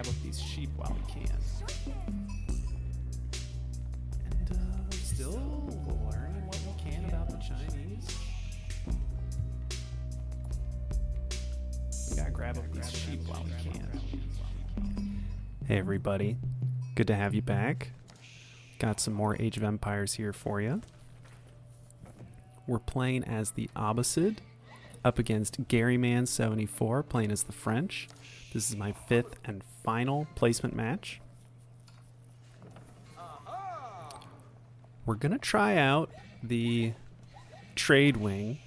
grab up these sheep while we can. And still learning what we can about the Chinese. We gotta grab up these sheep while we can. Hey everybody, good to have you back. Got some more Age of Empires here for you. We're playing as the Abbasid, up against Garyman74, playing as the French. This is my 5th and final placement match. We're gonna try out the trade wing.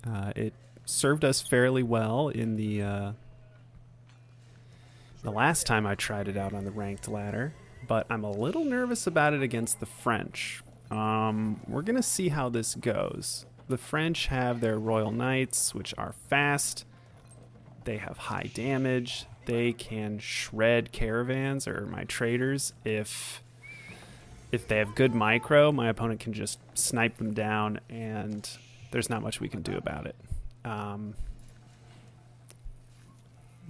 It served us fairly well in the last time I tried it out on the ranked ladder, but I'm a little nervous about it against the French. We're gonna see how this goes. The French have their Royal Knights, which are fast. They have high damage. They can shred caravans or my traders. If they have good micro, my opponent can just snipe them down, and there's not much we can do about it.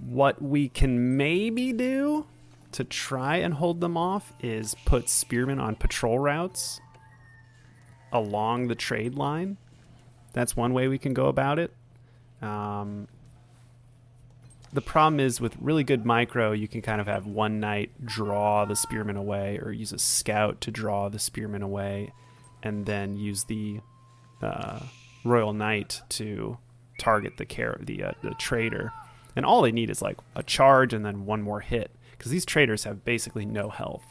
What we can maybe do to try and hold them off is put spearmen on patrol routes along the trade line. That's one way we can go about it. The problem is with really good micro, you can kind of have one knight draw the spearmen away, or use a scout to draw the spearmen away, and then use the Royal Knight to target the trader. And all they need is like a charge and then one more hit, because these traders have basically no health.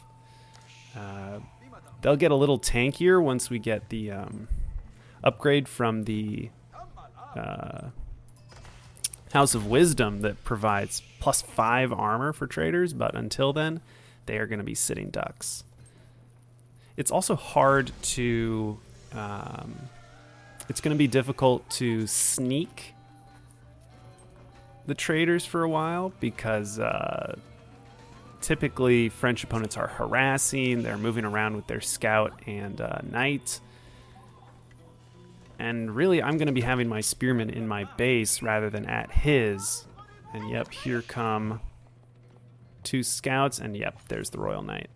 They'll get a little tankier once we get the upgrade from the House of Wisdom that provides +5 armor for traders, but until then, they are going to be sitting ducks. It's also hard to... it's going to be difficult to sneak the traders for a while, because typically French opponents are harassing, they're moving around with their scout and knight. And really, I'm going to be having my spearmen in my base rather than at his. And yep, here come 2 scouts, and yep, there's the Royal Knight.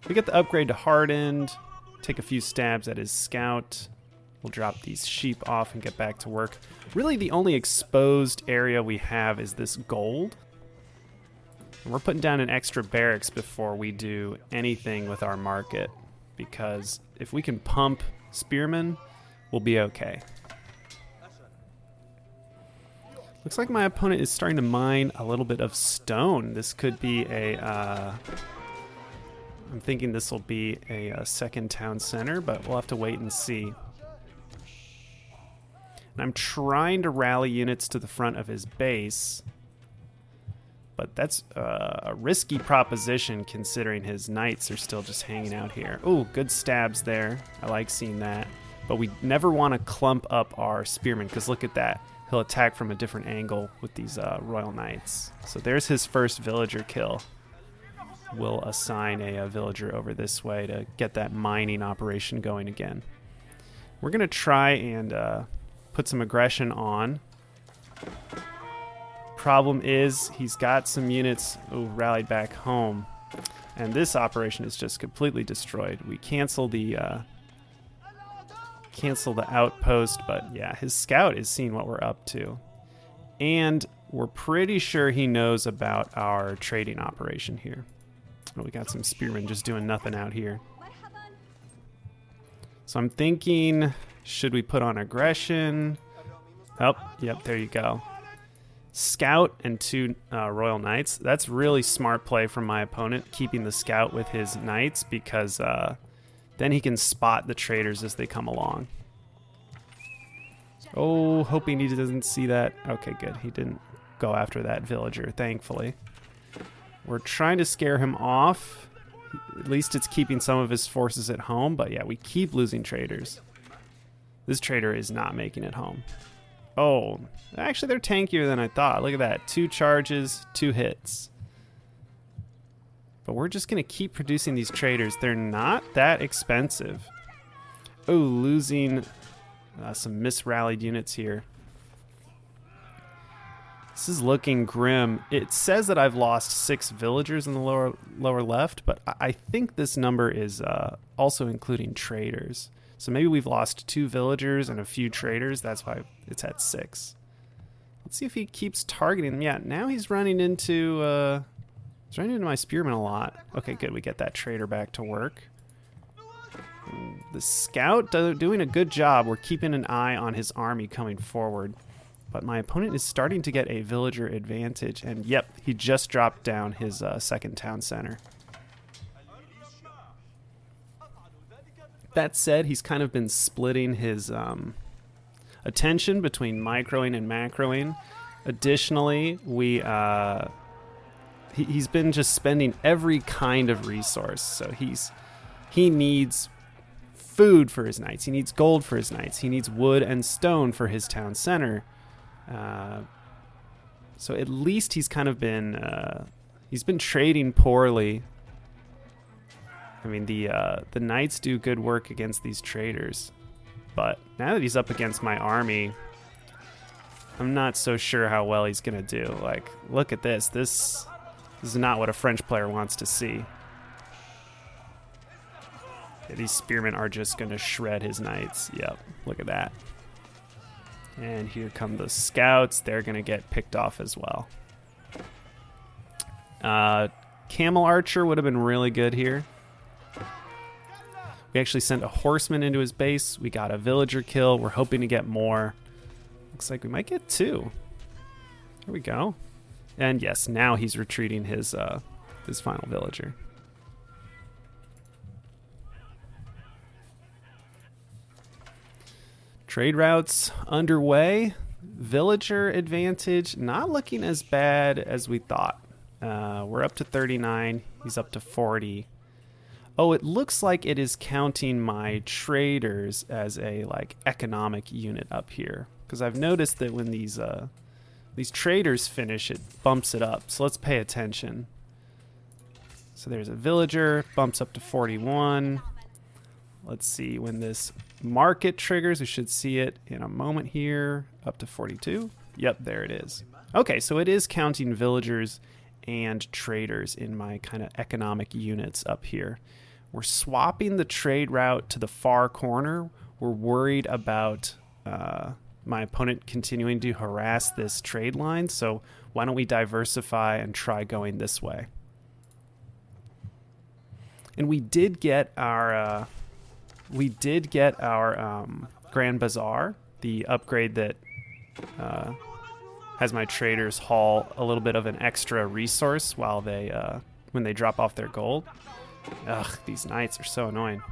We get the upgrade to Hardened, take a few stabs at his scout. We'll drop these sheep off and get back to work. Really, the only exposed area we have is this gold. And we're putting down an extra barracks before we do anything with our market, because if we can pump spearmen, we'll be okay. Looks like my opponent is starting to mine a little bit of stone. This could be I'm thinking this will be a second town center, but we'll have to wait and see. And I'm trying to rally units to the front of his base, but that's a risky proposition considering his knights are still just hanging out here. Ooh, good stabs there. I like seeing that. But we never want to clump up our spearmen, because look at that. He'll attack from a different angle with these Royal Knights. So there's his first villager kill. We'll assign a villager over this way to get that mining operation going again. We're going to try and put some aggression on. Problem is, he's got some units rallied back home, and this operation is just completely destroyed. We cancel the outpost, but yeah, his scout is seeing what we're up to, and we're pretty sure he knows about our trading operation here. Oh, we got some spearmen just doing nothing out here. So I'm thinking, should we put on aggression? Oh, yep, there you go. Scout and 2 Royal Knights. That's really smart play from my opponent, keeping the scout with his knights, because then he can spot the traders as they come along. Oh, hoping he doesn't see that. Okay, good. He didn't go after that villager, thankfully. We're trying to scare him off. At least it's keeping some of his forces at home, but yeah, we keep losing traders. This trader is not making it home. Oh, actually they're tankier than I thought. Look at that. 2 charges, 2 hits. But we're just going to keep producing these traders. They're not that expensive. Oh, losing some misrallied units here. This is looking grim. It says that I've lost 6 villagers in the lower left, but I think this number is also including traders. So maybe we've lost 2 villagers and a few traders. That's why it's at 6. Let's see if he keeps targeting them. Yeah, now he's running into my spearmen a lot. Okay, good. We get that trader back to work. And the scout doing a good job. We're keeping an eye on his army coming forward. But my opponent is starting to get a villager advantage. And yep, he just dropped down his second town center. That said, he's kind of been splitting his attention between microing and macroing. Additionally, he's been just spending every kind of resource. So he needs food for his knights. He needs gold for his knights. He needs wood and stone for his town center. So at least he's kind of been he's been trading poorly. I mean, the knights do good work against these traders, but now that he's up against my army, I'm not so sure how well he's gonna do. Like, look at this. This is not what a French player wants to see. Yeah, these spearmen are just gonna shred his knights. Yep, look at that. And here come the scouts. They're going to get picked off as well. Camel archer would have been really good here. We actually sent a horseman into his base. We got a villager kill. We're hoping to get more. Looks like we might get 2. There we go. And yes, now he's retreating his final villager. Trade routes underway. Villager advantage not looking as bad as we thought. We're up to 39. He's up to 40. Oh, it looks like it is counting my traders as a economic unit up here, because I've noticed that when these traders finish, it bumps it up. So let's pay attention. So there's a villager, bumps up to 41. Let's see when this market triggers. We should see it in a moment here. Up to 42. Yep, there it is. Okay, so it is counting villagers and traders in my kind of economic units up here. We're swapping the trade route to the far corner. We're worried about my opponent continuing to harass this trade line, so why don't we diversify and try going this way? And we did get our Grand Bazaar, the upgrade that has my traders haul a little bit of an extra resource while when they drop off their gold. Ugh, these knights are so annoying.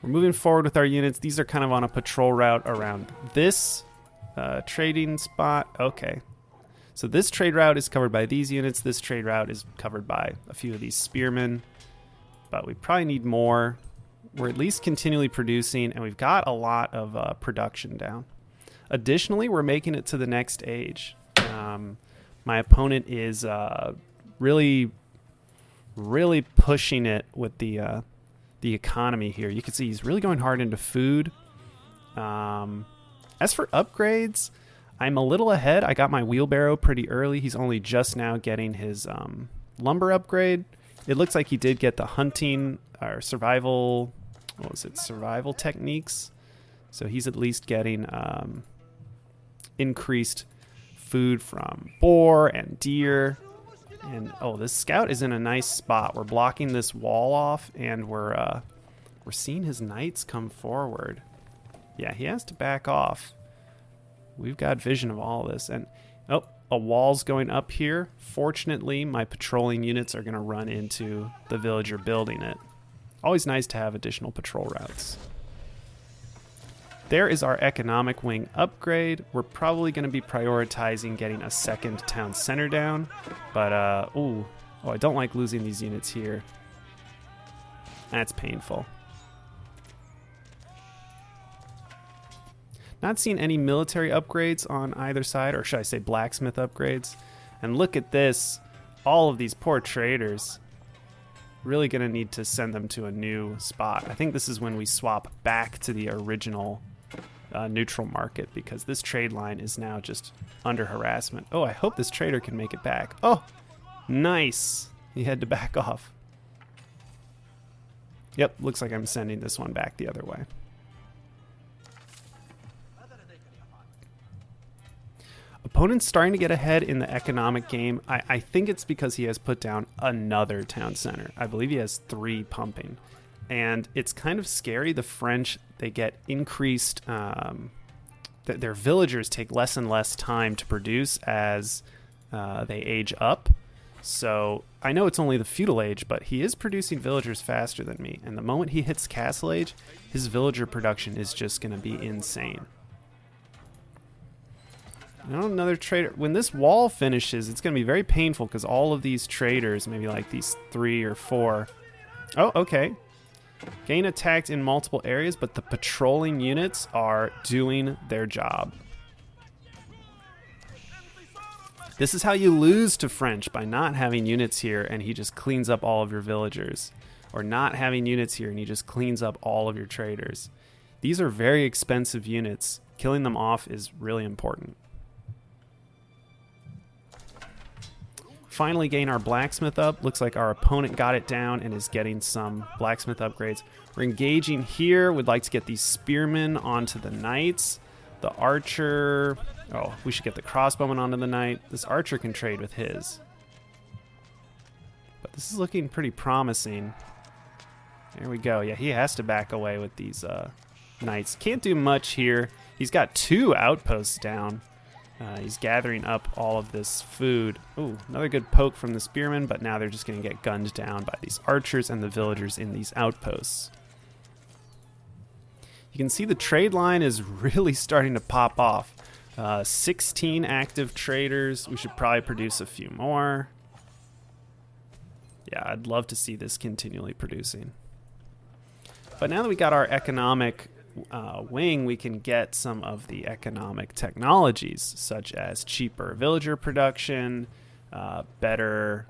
We're moving forward with our units. These are kind of on a patrol route around this trading spot. Okay. So this trade route is covered by these units. This trade route is covered by a few of these spearmen. But we probably need more. We're at least continually producing, and we've got a lot of production down. Additionally, we're making it to the next age. My opponent is really pushing it with the economy here. You can see he's really going hard into food. As for upgrades, I'm a little ahead. I got my wheelbarrow pretty early. He's only just now getting his lumber upgrade. It looks like he did get the hunting or survival, survival techniques. So he's at least getting increased food from boar and deer. And oh, this scout is in a nice spot. We're blocking this wall off, and we're seeing his knights come forward. Yeah, he has to back off. We've got vision of all this, and oh, a wall's going up here. Fortunately, my patrolling units are going to run into the villager building it. Always nice to have additional patrol routes. There is our economic wing upgrade. We're probably going to be prioritizing getting a second town center down. But, I don't like losing these units here. That's painful. Not seeing any military upgrades on either side, or should I say blacksmith upgrades. And look at this. All of these poor traders. Really going to need to send them to a new spot. I think this is when we swap back to the original neutral market because this trade line is now just under harassment. Oh, I hope this trader can make it back. Oh, nice. He had to back off. Yep, looks like I'm sending this one back the other way. Opponent's starting to get ahead in the economic game. I think it's because he has put down another town center. I believe he has 3 pumping. And it's kind of scary. The French, they get increased, their villagers take less and less time to produce as they age up. So I know it's only the feudal age, but he is producing villagers faster than me. And the moment he hits castle age, his villager production is just going to be insane. Now another trader. When this wall finishes, it's going to be very painful because all of these traders, maybe like these 3 or 4. Oh, okay. Gain attacked in multiple areas, but the patrolling units are doing their job. This is how you lose to French, by not having units here and he just cleans up all of your villagers. Or not having units here and he just cleans up all of your traders. These are very expensive units. Killing them off is really important. Finally gain our blacksmith up. Looks like our opponent got it down and is getting some blacksmith upgrades. We're engaging here. We'd like to get these spearmen onto the knights. The archer... Oh, we should get the crossbowman onto the knight. This archer can trade with his. But this is looking pretty promising. There we go. Yeah, he has to back away with these knights. Can't do much here. He's got 2 outposts down. He's gathering up all of this food. Ooh, another good poke from the spearmen, but now they're just going to get gunned down by these archers and the villagers in these outposts. You can see the trade line is really starting to pop off. 16 active traders. We should probably produce a few more. Yeah, I'd love to see this continually producing. But now that we got our economic wing, we can get some of the economic technologies, such as cheaper villager production, better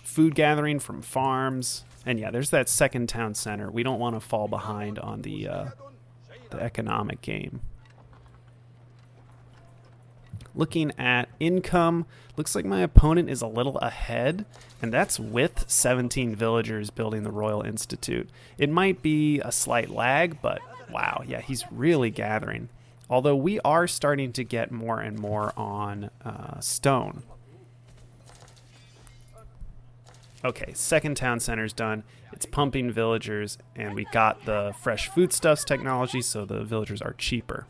food gathering from farms, and yeah, there's that second town center. We don't want to fall behind on the economic game. Looking at income, looks like my opponent is a little ahead, and that's with 17 villagers building the Royal Institute. It might be a slight lag, but wow, yeah, he's really gathering. Although we are starting to get more and more on stone. Okay, second town center's done. It's pumping villagers, and we got the fresh foodstuffs technology, so the villagers are cheaper.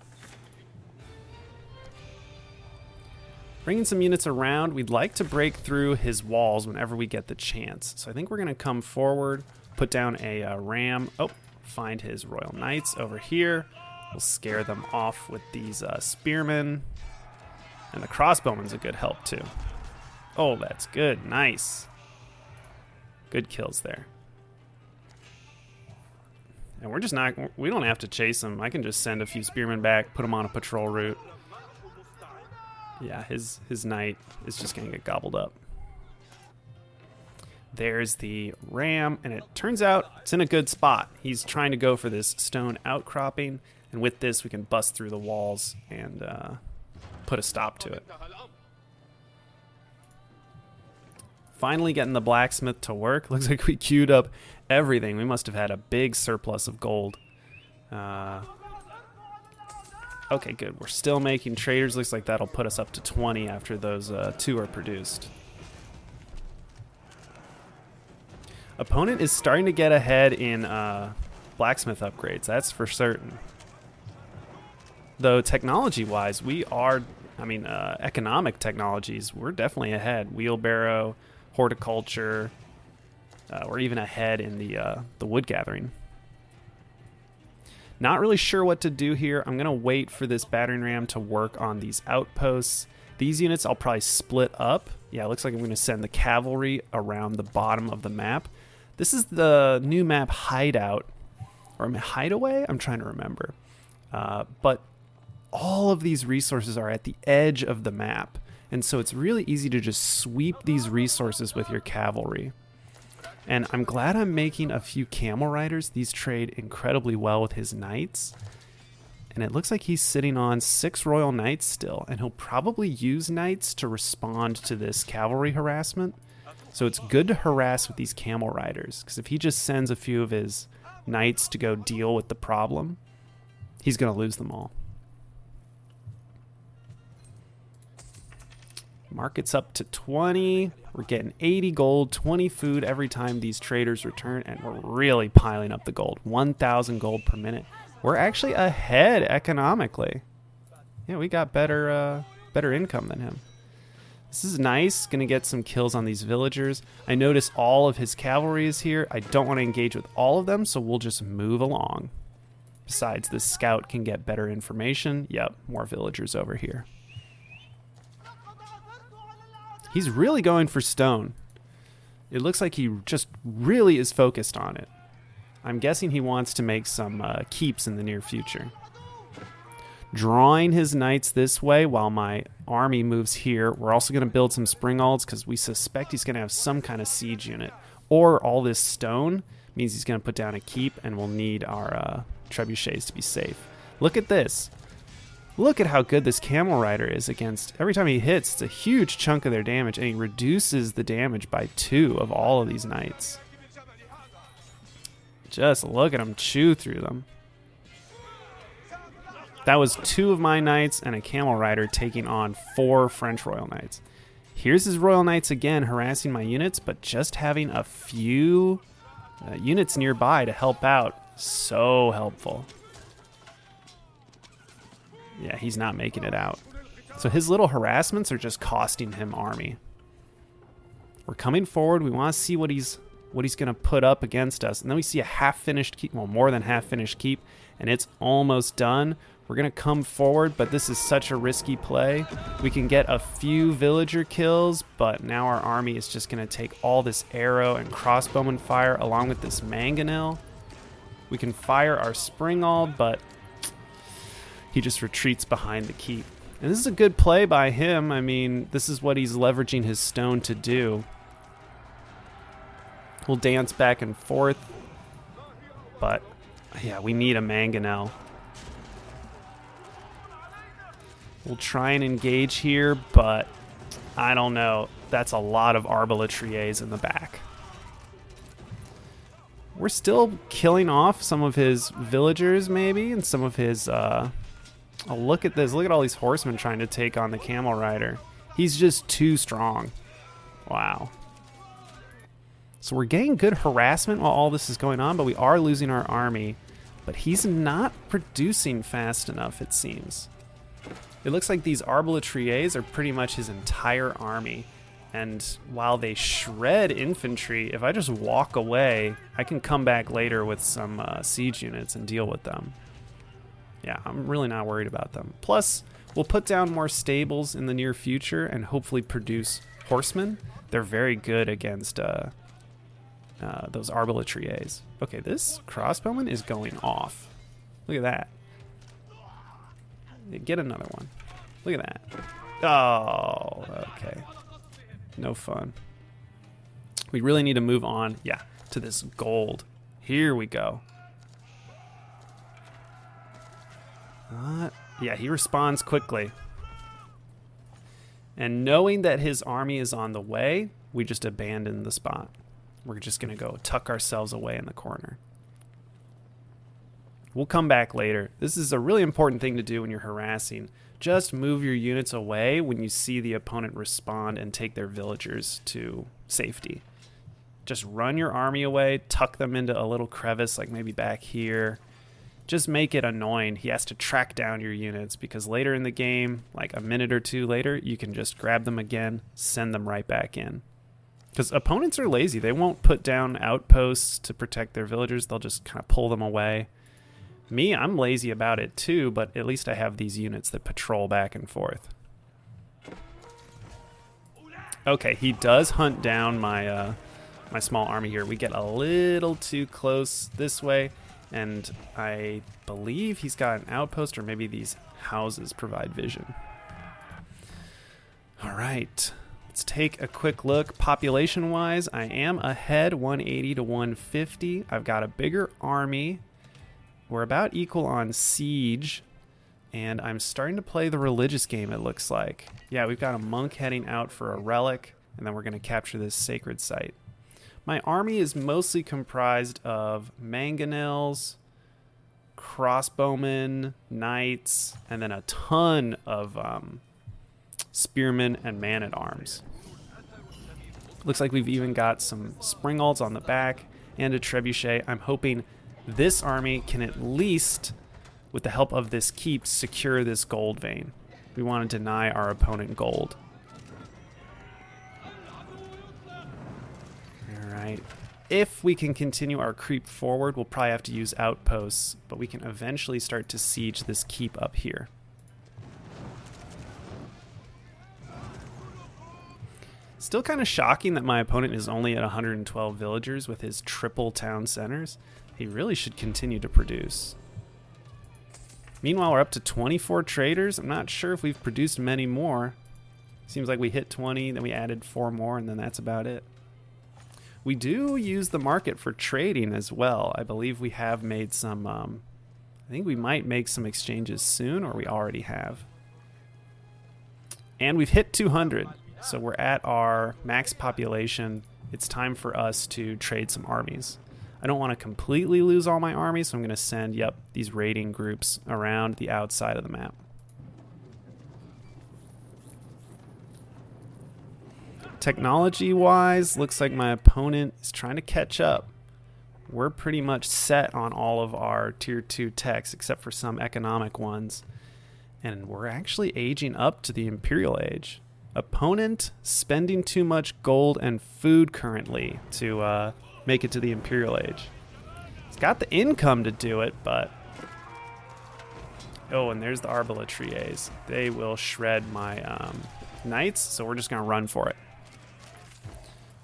Bringing some units around, we'd like to break through his walls whenever we get the chance. So I think we're going to come forward, put down a ram. Oh, find his royal knights over here. We'll scare them off with these spearmen. And the crossbowman's a good help too. Oh, that's good. Nice. Good kills there. And we're just not, we don't have to chase them. I can just send a few spearmen back, put them on a patrol route. Yeah, his knight is just going to get gobbled up. There's the ram, and it turns out it's in a good spot. He's trying to go for this stone outcropping, and with this we can bust through the walls and put a stop to it. Finally getting the blacksmith to work. Looks like we queued up everything. We must have had a big surplus of gold. Okay, good. We're still making traders. Looks like that'll put us up to 20 after those 2 are produced. Opponent is starting to get ahead in blacksmith upgrades. That's for certain. Though technology-wise, we are, economic technologies, we're definitely ahead. Wheelbarrow, horticulture, we're even ahead in the wood gathering. Not really sure what to do here. I'm going to wait for this battering ram to work on these outposts. These units I'll probably split up. Yeah, it looks like I'm going to send the cavalry around the bottom of the map. This is the new map Hideout, or Hideaway? I'm trying to remember. But all of these resources are at the edge of the map, and so it's really easy to just sweep these resources with your cavalry. And I'm glad I'm making a few camel riders. These trade incredibly well with his knights. And it looks like he's sitting on 6 Royal Knights still, and he'll probably use Knights to respond to this cavalry harassment. So it's good to harass with these camel riders, because if he just sends a few of his Knights to go deal with the problem, he's going to lose them all. Market's up to 20. We're getting 80 gold, 20 food every time these traders return, and we're really piling up the gold. 1,000 gold per minute. We're actually ahead economically. Yeah, we got better income than him. This is nice. Gonna get some kills on these villagers. I notice all of his cavalry is here. I don't want to engage with all of them, so we'll just move along. Besides, this scout can get better information. Yep, more villagers over here. He's really going for stone. It looks like he just really is focused on it. I'm guessing he wants to make some keeps in the near future. Drawing his knights this way while my army moves here. We're also going to build some springalds because we suspect he's going to have some kind of siege unit. Or all this stone means he's going to put down a keep, and we'll need our trebuchets to be safe. Look at this. Look at how good this camel rider is against. Every time he hits, it's a huge chunk of their damage, and he reduces the damage by 2 of all of these knights. Just look at him chew through them. That was 2 of my knights and a camel rider taking on 4 French Royal Knights. Here's his Royal Knights again harassing my units, but just having a few units nearby to help out. So helpful. Yeah, he's not making it out. So his little harassments are just costing him army. We're coming forward. We want to see what he's going to put up against us. And then we see a half-finished keep, well, more than half-finished keep, and it's almost done. We're going to come forward, but this is such a risky play. We can get a few villager kills, but now our army is just going to take all this arrow and crossbowman fire along with this mangonel. We can fire our springald, but he just retreats behind the keep. And this is a good play by him. I mean, this is what he's leveraging his stone to do. We'll dance back and forth, but yeah, we need a mangonel. We'll try and engage here, but I don't know. That's a lot of arbaletriers in the back. We're still killing off some of his villagers, maybe, and some of his... Oh, look at this. Look at all these horsemen trying to take on the camel rider. He's just too strong. Wow. So we're getting good harassment while all this is going on, but we are losing our army. But he's not producing fast enough, it seems. It looks like these arbaletriers are pretty much his entire army. And while they shred infantry, if I just walk away, I can come back later with some siege units and deal with them. Yeah, I'm really not worried about them. Plus, we'll put down more stables in the near future and hopefully produce horsemen. They're very good against those arbaletriers. Okay, this crossbowman is going off. Look at that. Get another one. Look at that. Oh, okay. No fun. We really need to move on, yeah, to this gold. Here we go. Yeah, he responds quickly. And knowing that his army is on the way, we just abandon the spot. We're just going to go tuck ourselves away in the corner. We'll come back later. This is a really important thing to do when you're harassing. Just move your units away when you see the opponent respond and take their villagers to safety. Just run your army away, tuck them into a little crevice, like maybe back here. Just make it annoying. He has to track down your units because later in the game, like a minute or two later, you can just grab them again, send them right back in. Because opponents are lazy. They won't put down outposts to protect their villagers. They'll just kind of pull them away. Me, I'm lazy about it too, but at least I have these units that patrol back and forth. Okay, he does hunt down my my small army here. We get a little too close this way, and I believe he's got an outpost, or maybe these houses provide vision. All right, let's take a quick look. Population-wise, I am ahead 180 to 150. I've got a bigger army. We're about equal on siege. And I'm starting to play the religious game, it looks like. Yeah, we've got a monk heading out for a relic, and then we're going to capture this sacred site. My army is mostly comprised of mangonels, crossbowmen, knights, and then a ton of spearmen and man-at-arms. Looks like we've even got some springalds on the back and a trebuchet. I'm hoping this army can at least, with the help of this keep, secure this gold vein. We want to deny our opponent gold. Alright. If we can continue our creep forward, we'll probably have to use outposts, but we can eventually start to siege this keep up here. Still kind of shocking that my opponent is only at 112 villagers with his triple town centers. He really should continue to produce. Meanwhile, we're up to 24 traders. I'm not sure if we've produced many more. Seems like we hit 20, then we added 4 more, and then that's about it. We do use the market for trading as well. I believe we have made some, I think we might make some exchanges soon, or we already have. And we've hit 200, so we're at our max population. It's time for us to trade some armies. I don't want to completely lose all my armies, so I'm going to send, these raiding groups around the outside of the map. Technology-wise, looks like my opponent is trying to catch up. We're pretty much set on all of our Tier 2 techs, except for some economic ones. And we're actually aging up to the Imperial Age. Opponent spending too much gold and food currently to make it to the Imperial Age. It's got the income to do it, but... Oh, and there's the Arbalatriers. They will shred my knights, so we're just going to run for it.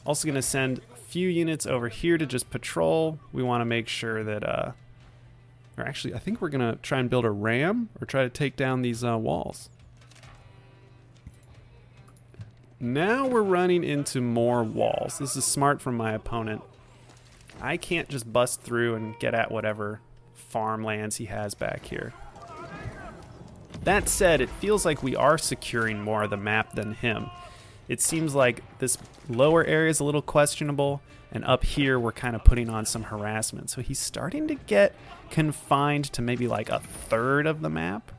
Also going to send a few units over here to just patrol. We want to make sure that... or actually, I think we're going to try and build a ram or try to take down these walls. Now we're running into more walls. This is smart from my opponent. I can't just bust through and get at whatever farmlands he has back here. That said, it feels like we are securing more of the map than him. It seems like this lower area is a little questionable, and up here we're kind of putting on some harassment. So he's starting to get confined to maybe like a third of the map.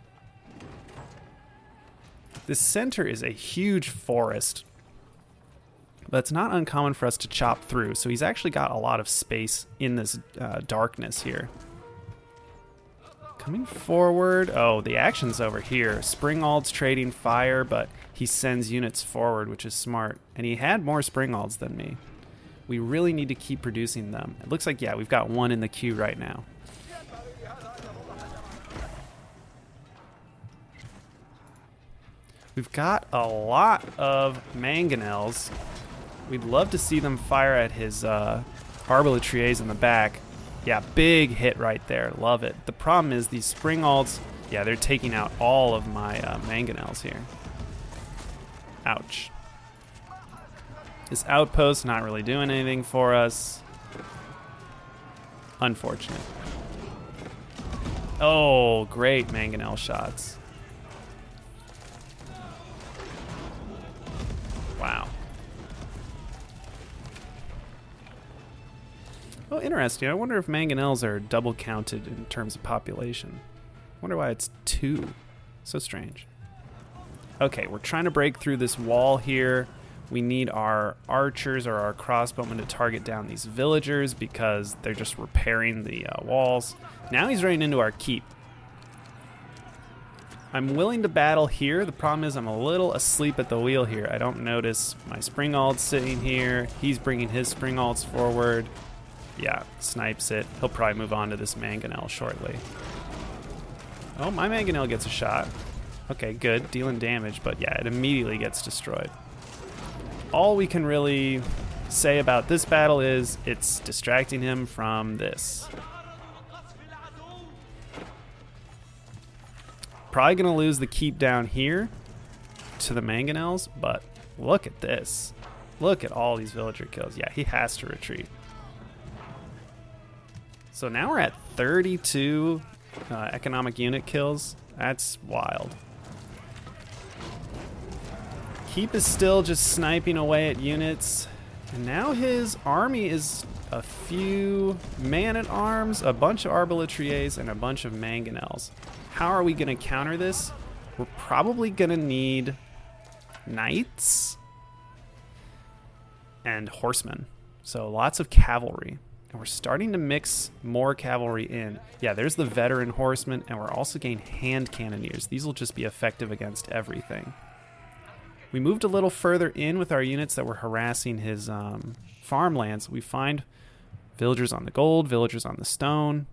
This center is a huge forest. But it's not uncommon for us to chop through, so he's actually got a lot of space in this darkness here. Coming forward. Oh, the action's over here. Springald's trading fire, but he sends units forward, which is smart. And he had more Springalds than me. We really need to keep producing them. It looks like, we've got one in the queue right now. We've got a lot of mangonels. We'd love to see them fire at his Arbalatriers in the back. Yeah, big hit right there. Love it. The problem is these Springalds, they're taking out all of my mangonels here. Ouch. This outpost not really doing anything for us. Unfortunate. Oh, great mangonel shots. Wow. Oh, interesting. I wonder if mangonels are double counted in terms of population. I wonder why it's 2. So strange. Okay, we're trying to break through this wall here. We need our archers or our crossbowmen to target down these villagers because they're just repairing the walls. Now he's running into our keep. I'm willing to battle here. The problem is I'm a little asleep at the wheel here. I don't notice my Springald sitting here. He's bringing his Springalds forward. Yeah, snipes it. He'll probably move on to this mangonel shortly. Oh, my mangonel gets a shot. Okay, good. Dealing damage, but it immediately gets destroyed. All we can really say about this battle is it's distracting him from this. Probably going to lose the keep down here to the mangonels, but look at this. Look at all these villager kills. Yeah, he has to retreat. So now we're at 32 economic unit kills. That's wild. Keep is still just sniping away at units. And now his army is a few man-at-arms, a bunch of arbaletriers, and a bunch of mangonels. How are we going to counter this? We're probably going to need knights and horsemen. So lots of cavalry. And we're starting to mix more cavalry in. Yeah, there's the veteran horsemen, and we're also getting hand cannoneers. These will just be effective against everything. We moved a little further in with our units that were harassing his farmlands. We find villagers on the gold, villagers on the stone.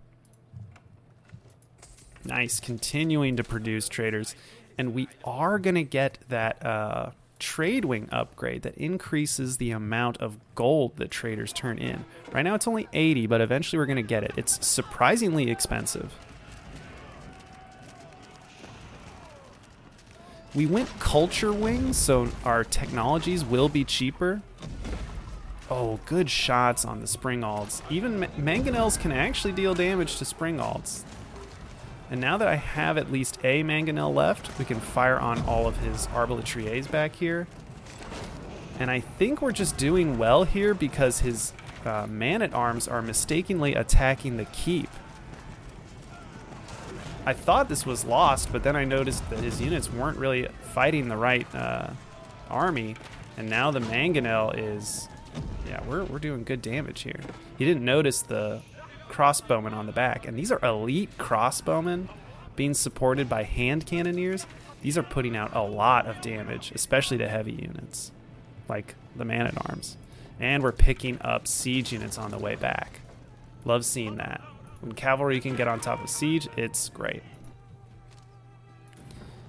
Nice, continuing to produce traders. And we are going to get that trade wing upgrade that increases the amount of gold that traders turn in. Right now it's only 80, but eventually we're going to get it. It's surprisingly expensive. We went culture wings, so our technologies will be cheaper. Oh, good shots on the Springalds. Even mangonels can actually deal damage to Springalds. And now that I have at least a mangonel left, we can fire on all of his arbaletriers back here. And I think we're just doing well here because his man-at-arms are mistakenly attacking the keep. I thought this was lost, but then I noticed that his units weren't really fighting the right army. And now the mangonel is... Yeah, we're doing good damage here. He didn't notice the crossbowmen on the back, and these are elite crossbowmen being supported by hand cannoneers. These are putting out a lot of damage, especially to heavy units like the man-at-arms. And we're picking up siege units on the way back. Love seeing that. When cavalry can get on top of siege, it's great.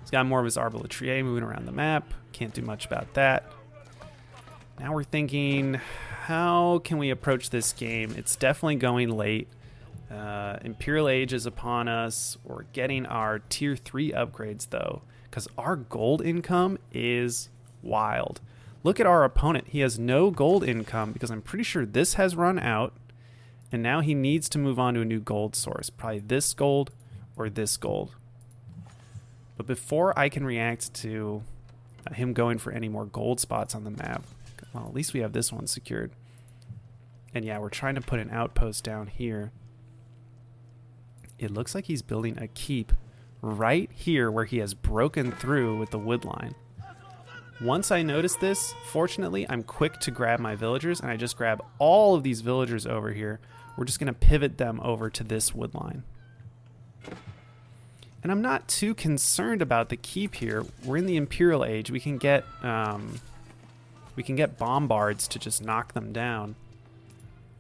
He's got more of his arbaletrier moving around the map. Can't do much about that. Now we're thinking, how can we approach this game? It's definitely going late. Imperial Age is upon us. We're getting our tier 3 upgrades though, because our gold income is wild. Look at our opponent. He has no gold income because I'm pretty sure this has run out, and now he needs to move on to a new gold source. Probably this gold or this gold. But before I can react to him going for any more gold spots on the map, well, at least we have this one secured. And yeah, we're trying to put an outpost down here. It looks like he's building a keep right here where he has broken through with the wood line. Once I notice this, fortunately, I'm quick to grab my villagers, and I just grab all of these villagers over here. We're just going to pivot them over to this wood line. And I'm not too concerned about the keep here. We're in the Imperial Age. We can get bombards to just knock them down.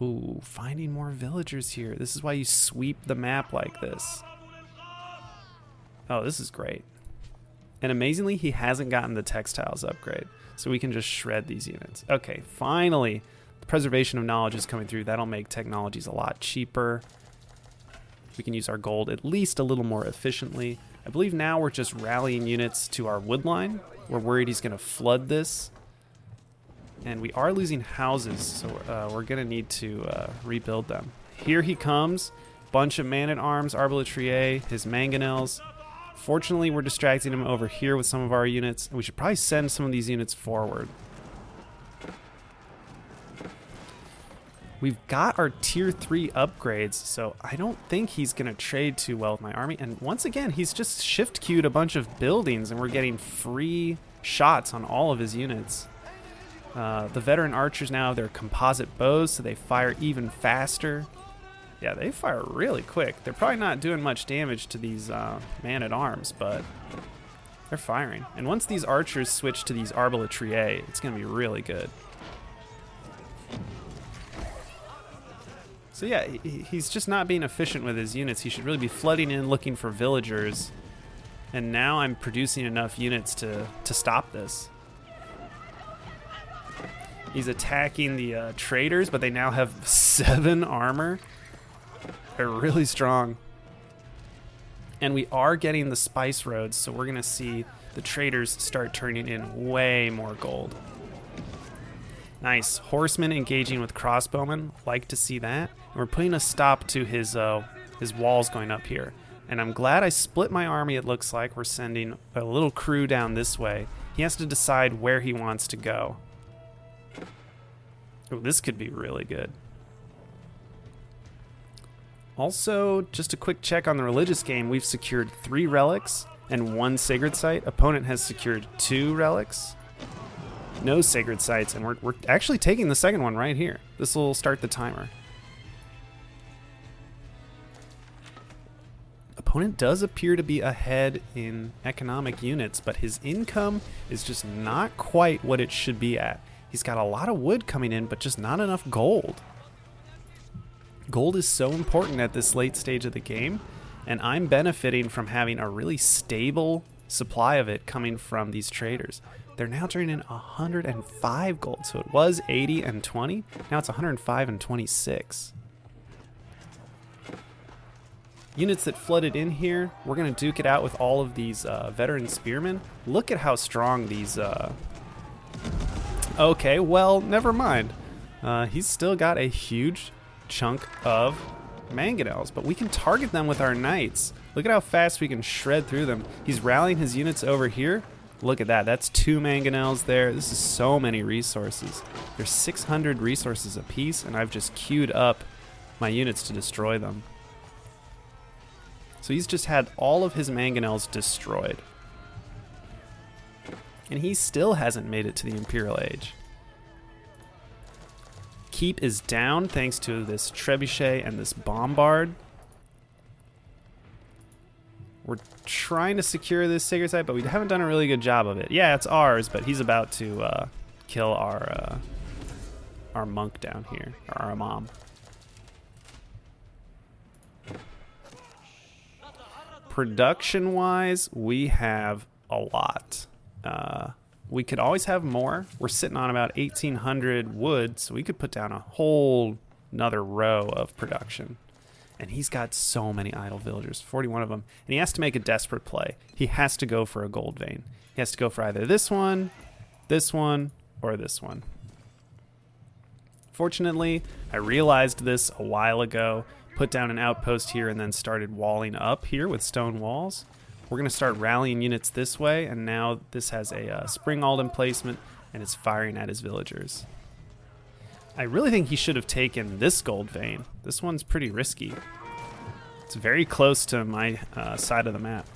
Ooh, finding more villagers here. This is why you sweep the map like this. Oh, this is great. And amazingly, he hasn't gotten the textiles upgrade, so we can just shred these units. Okay, finally, the preservation of knowledge is coming through. That'll make technologies a lot cheaper. We can use our gold at least a little more efficiently. I believe now we're just rallying units to our wood line. We're worried he's going to flood this. And we are losing houses, so we're going to need to rebuild them. Here he comes. Bunch of man-at-arms, arbaletrier, his mangonels. Fortunately, we're distracting him over here with some of our units, and we should probably send some of these units forward. We've got our tier 3 upgrades, so I don't think he's going to trade too well with my army. And once again, he's just shift queued a bunch of buildings, and we're getting free shots on all of his units. The veteran archers now have their composite bows, so they fire even faster. Yeah, they fire really quick. They're probably not doing much damage to these man-at-arms, but they're firing. And once these archers switch to these arbaletrier, it's going to be really good. So yeah, he's just not being efficient with his units. He should really be flooding in looking for villagers. And now I'm producing enough units to stop this. He's attacking the traders, but they now have 7 armor. They're really strong. And we are getting the spice roads, so we're going to see the traders start turning in way more gold. Nice. Horsemen engaging with crossbowmen. Like to see that. And we're putting a stop to his walls going up here. And I'm glad I split my army, it looks like. We're sending a little crew down this way. He has to decide where he wants to go. Oh, this could be really good. Also, just a quick check on the religious game. We've secured 3 relics and 1 sacred site. Opponent has secured 2 relics. No sacred sites, and we're actually taking the second one right here. This will start the timer. Opponent does appear to be ahead in economic units, but his income is just not quite what it should be at. He's got a lot of wood coming in, but just not enough gold. Gold is so important at this late stage of the game, and I'm benefiting from having a really stable supply of it coming from these traders. They're now turning in 105 gold, so it was 80 and 20. Now it's 105 and 26. Units that flooded in here, we're going to duke it out with all of these veteran spearmen. Look at how strong these... Okay, well, never mind. He's still got a huge chunk of mangonels, but we can target them with our knights. Look at how fast we can shred through them. He's rallying his units over here. Look at that. That's 2 mangonels there. This is so many resources. There's 600 resources apiece, and I've just queued up my units to destroy them. So he's just had all of his mangonels destroyed. And he still hasn't made it to the Imperial Age. Keep is down thanks to this trebuchet and this bombard. We're trying to secure this sacred site, but we haven't done a really good job of it. Yeah, it's ours, but he's about to kill our monk down here, our imam. Production-wise, we have a lot. We could always have more. We're sitting on about 1,800 wood, so we could put down a whole another row of production. And he's got so many idle villagers, 41 of them. And he has to make a desperate play. He has to go for a gold vein. He has to go for either this one, or this one. Fortunately, I realized this a while ago, put down an outpost here, and then started walling up here with stone walls. We're going to start rallying units this way, and now this has a spring Alden placement, and it's firing at his villagers. I really think he should have taken this gold vein. This one's pretty risky. It's very close to my side of the map.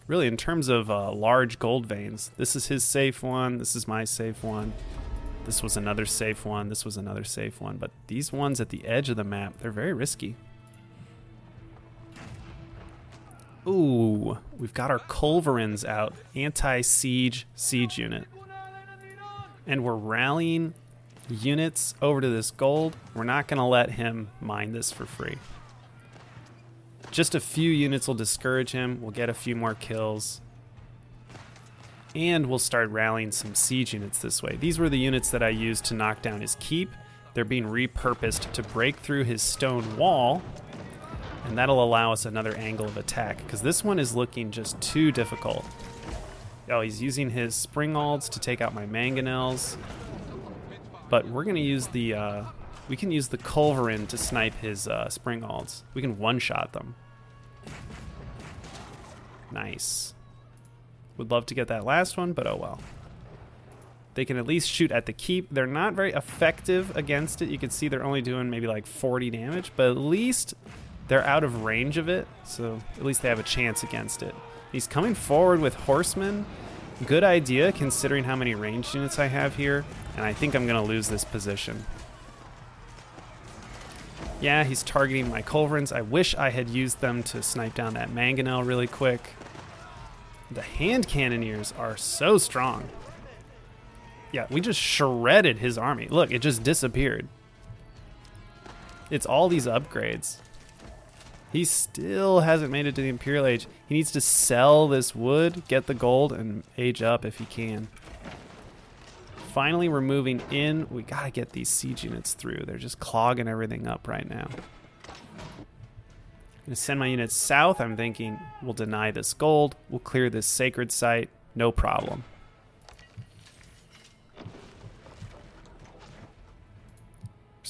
Really, in terms of large gold veins, this is his safe one, this is my safe one. This was another safe one, this was another safe one, but these ones at the edge of the map, they're very risky. Ooh, we've got our culverins out, anti-siege siege unit. And we're rallying units over to this gold. We're not going to let him mine this for free. Just a few units will discourage him. We'll get a few more kills. And we'll start rallying some siege units this way. These were the units that I used to knock down his keep. They're being repurposed to break through his stone wall. And that'll allow us another angle of attack, because this one is looking just too difficult. Oh, he's using his springalds to take out my mangonels. But we're going to use the, we can use the culverin to snipe his springalds. We can one-shot them. Nice. Would love to get that last one, but oh well. They can at least shoot at the keep. They're not very effective against it. You can see they're only doing maybe like 40 damage, but at least they're out of range of it, so at least they have a chance against it. He's coming forward with horsemen. Good idea, considering how many ranged units I have here, and I think I'm going to lose this position. Yeah, he's targeting my culverins. I wish I had used them to snipe down that mangonel really quick. The hand cannoneers are so strong. Yeah, we just shredded his army. Look, it just disappeared. It's all these upgrades. He still hasn't made it to the Imperial Age. He needs to sell this wood, get the gold, and age up if he can. Finally, we're moving in. We gotta get these siege units through. They're just clogging everything up right now. I'm gonna send my units south. I'm thinking we'll deny this gold. We'll clear this sacred site. No problem.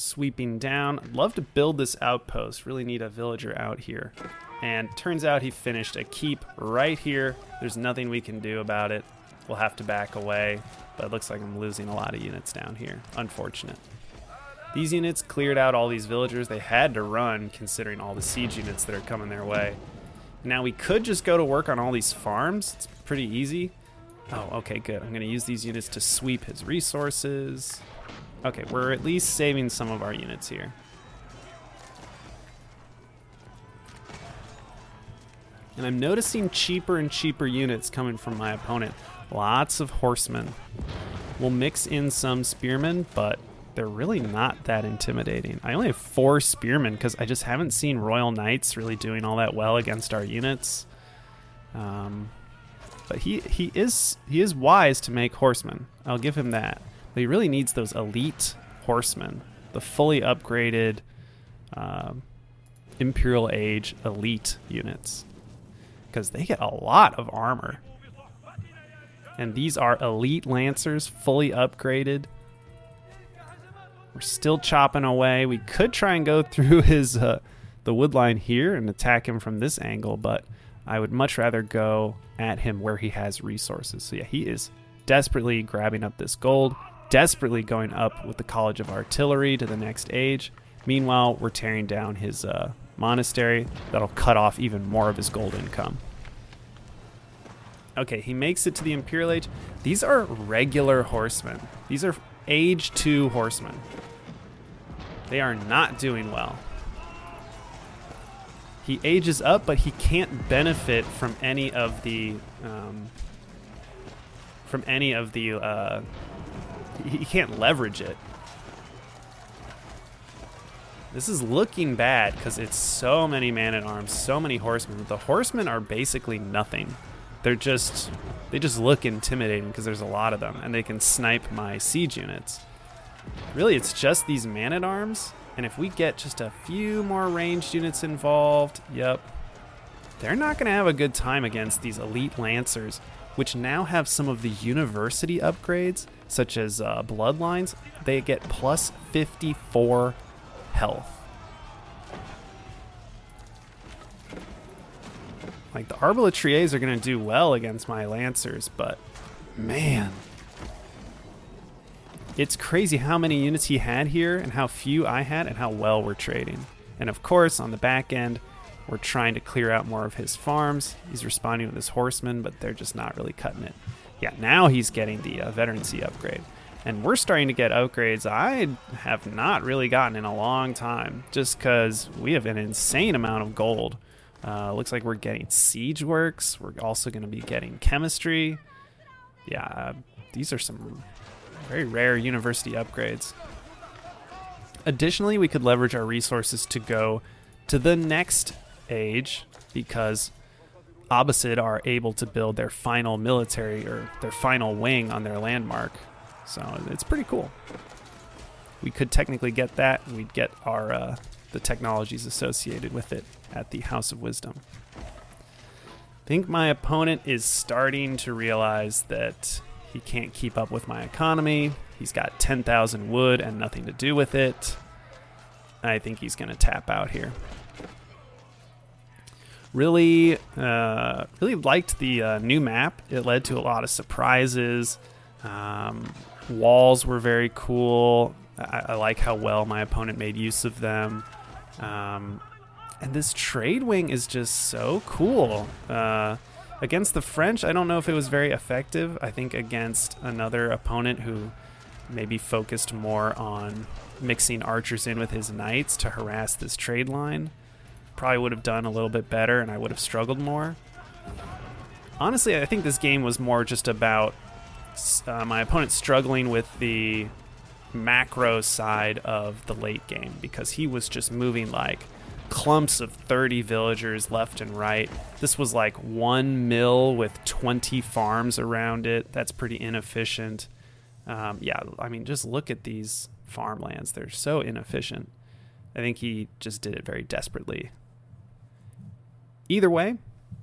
sweeping down. I'd love to build this outpost. Really need a villager out here. And turns out he finished a keep right here. There's nothing we can do about it. We'll have to back away. But it looks like I'm losing a lot of units down here. Unfortunate. These units cleared out all these villagers. They had to run considering all the siege units that are coming their way. Now we could just go to work on all these farms. It's pretty easy. Oh, okay, good. I'm going to use these units to sweep his resources. Okay, we're at least saving some of our units here. And I'm noticing cheaper and cheaper units coming from my opponent. Lots of horsemen. We'll mix in some spearmen, but they're really not that intimidating. I only have 4 spearmen because I just haven't seen Royal Knights really doing all that well against our units. But he is wise to make horsemen. I'll give him that. But he really needs those elite horsemen, the fully upgraded Imperial Age elite units, because they get a lot of armor. And these are elite lancers, fully upgraded. We're still chopping away. We could try and go through his the wood line here and attack him from this angle, but I would much rather go at him where he has resources. So yeah, he is desperately grabbing up this gold, desperately going up with the College of Artillery to the next age. Meanwhile, we're tearing down his monastery. That'll cut off even more of his gold income. Okay, he makes it to the Imperial Age. These are regular horsemen. These are Age 2 horsemen. They are not doing well. He ages up, but he can't benefit from any of the he can't leverage it. This is looking bad because it's so many man-at-arms, so many horsemen. The horsemen are basically nothing. They just look intimidating because there's a lot of them, and they can snipe my siege units. Really, it's just these man-at-arms, and if we get just a few more ranged units involved, yep, they're not going to have a good time against these elite lancers, which now have some of the university upgrades, such as bloodlines. They get plus 54 health. Like, the Arbaletriers are going to do well against my Lancers, but man, it's crazy how many units he had here and how few I had and how well we're trading. And of course, on the back end, we're trying to clear out more of his farms. He's responding with his horsemen, but they're just not really cutting it. Yeah, now he's getting the veterancy upgrade. And we're starting to get upgrades I have not really gotten in a long time, just because we have an insane amount of gold. Looks like we're getting siege works. We're also going to be getting chemistry. Yeah, these are some very rare university upgrades. Additionally, we could leverage our resources to go to the next age, because Abbasid are able to build their final military or their final wing on their landmark. So it's pretty cool. We could technically get that, and we'd get our the technologies associated with it at the House of Wisdom. I think my opponent is starting to realize that he can't keep up with my economy. He's got 10,000 wood and nothing to do with it. I think he's going to tap out here. Really liked the new map. It led to a lot of surprises. Walls were very cool. I like how well my opponent made use of them. And this trade wing is just so cool. Against the French, I don't know if it was very effective. I think against another opponent who maybe focused more on mixing archers in with his knights to harass this trade line, probably would have done a little bit better, and I would have struggled more. Honestly, I think this game was more just about my opponent struggling with the macro side of the late game, because he was just moving like clumps of 30 villagers left and right. This was like one mill with 20 farms around it. That's pretty inefficient. Yeah, I mean, just look at these farmlands. They're so inefficient. I think he just did it very desperately. Either way,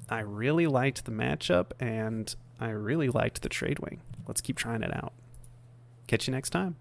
I really liked the matchup, and I really liked the trade wing. Let's keep trying it out. Catch you next time.